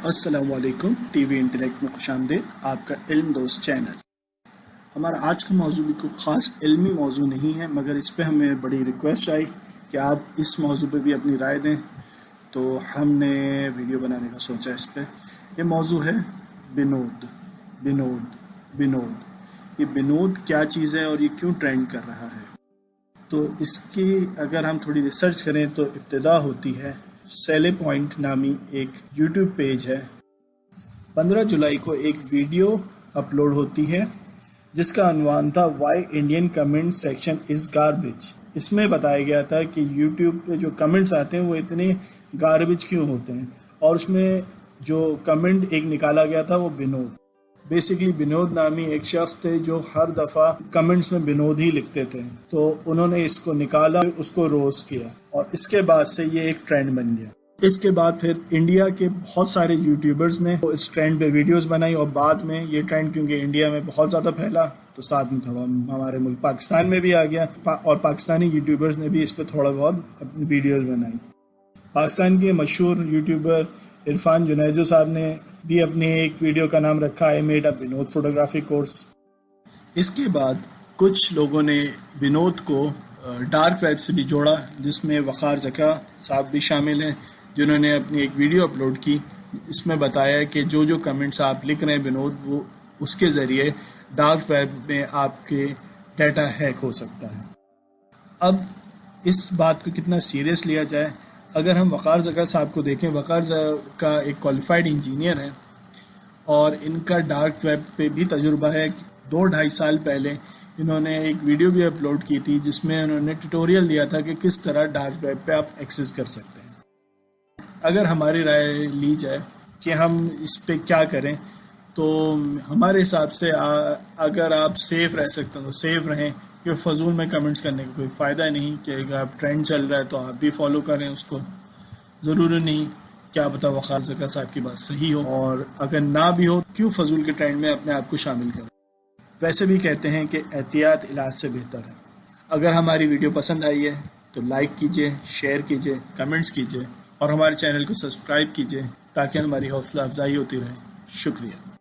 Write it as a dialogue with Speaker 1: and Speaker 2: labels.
Speaker 1: السلام علیکم، T V intellect میں خوش آمدید، آپ کا علم دوست چینل۔ ہمارا آج کا موضوع بھی کوئی خاص علمی موضوع نہیں ہے، مگر اس پہ ہمیں بڑی ریکویسٹ آئی کہ آپ اس موضوع پہ بھی اپنی رائے دیں، تو ہم نے ویڈیو بنانے کا سوچا اس پہ۔ یہ موضوع ہے بنود۔ یہ بنود کیا چیز ہے اور یہ کیوں ٹرینڈ کر رہا ہے؟ تو اس کی اگر ہم تھوڑی ریسرچ کریں تو ابتدا ہوتی ہے سیلے پوائنٹ نامی ایک یوٹیوب پیج ہے۔ 15 جولائی کو ایک ویڈیو اپلوڈ ہوتی ہے جس کا عنوان تھا why Indian comment section is garbage. اس میں بتایا گیا تھا کہ یوٹیوب پہ جو کمنٹس آتے ہیں وہ اتنے گاربیج کیوں ہوتے ہیں، اور اس میں جو کمنٹ ایک نکالا گیا تھا وہ بنود۔ بیسیکلی بنود نامی ایک شخص تھے جو ہر دفعہ کمنٹس میں بنود ہی لکھتے تھے، تو انہوں نے اس کو نکالا، اس کو روسٹ کیا، اور اس کے بعد سے یہ ایک ٹرینڈ بن گیا۔ اس کے بعد پھر انڈیا کے بہت سارے یوٹیوبرز نے اس ٹرینڈ پہ ویڈیوز بنائی، اور بعد میں یہ ٹرینڈ کیونکہ انڈیا میں بہت زیادہ پھیلا تو ساتھ میں تھوڑا ہمارے ملک پاکستان میں بھی آ گیا، اور پاکستانی یوٹیوبرز نے بھی اس پہ تھوڑا بہت اپنی ویڈیوز بنائی۔ پاکستان کے مشہور یوٹیوبر عرفان جنیجو صاحب نے بھی اپنی ایک ویڈیو کا نام رکھا ہے میڈ اے بنود فوٹوگرافی کورس۔ اس کے بعد کچھ لوگوں نے بنود کو ڈارک ویب سے بھی جوڑا، جس میں وقار زکا صاحب بھی شامل ہیں، جنہوں نے اپنی ایک ویڈیو اپلوڈ کی۔ اس میں بتایا کہ جو کمنٹس آپ لکھ رہے ہیں بنود، وہ اس کے ذریعے ڈارک ویب میں آپ کے ڈیٹا ہیک ہو سکتا ہے۔ اب اس بات کو کتنا سیریس لیا جائے، اگر ہم وقار زکا صاحب کو دیکھیں، وقار زکا ایک کوالیفائڈ انجینئر ہیں، اور ان کا ڈارک ویب پہ بھی تجربہ ہے۔ 2-2.5 سال پہلے انہوں نے ایک ویڈیو بھی اپلوڈ کی تھی جس میں انہوں نے ٹیوٹوریل دیا تھا کہ کس طرح ڈارک ویب پہ آپ ایکسس کر سکتے ہیں۔ اگر ہماری رائے لی جائے کہ ہم اس پہ کیا کریں، تو ہمارے حساب سے اگر آپ سیف رہ سکتے ہیں تو سیف رہیں، کہ فضول میں کمنٹس کرنے کا کوئی فائدہ نہیں، کہ اگر آپ ٹرینڈ چل رہا ہے تو آپ بھی فالو کریں اس کو، ضروری نہیں، کیا پتہ وقار زکا صاحب کی بات صحیح ہو، اور اگر نہ بھی ہو کیوں فضول کے ٹرینڈ میں اپنے آپ کو شامل کریں۔ ویسے بھی کہتے ہیں کہ احتیاط علاج سے بہتر ہے۔ اگر ہماری ویڈیو پسند آئی ہے تو لائک کیجئے، شیئر کیجئے، کمنٹس کیجئے، اور ہمارے چینل کو سبسکرائب کیجئے تاکہ ہماری حوصلہ افزائی ہوتی رہے۔ شکریہ۔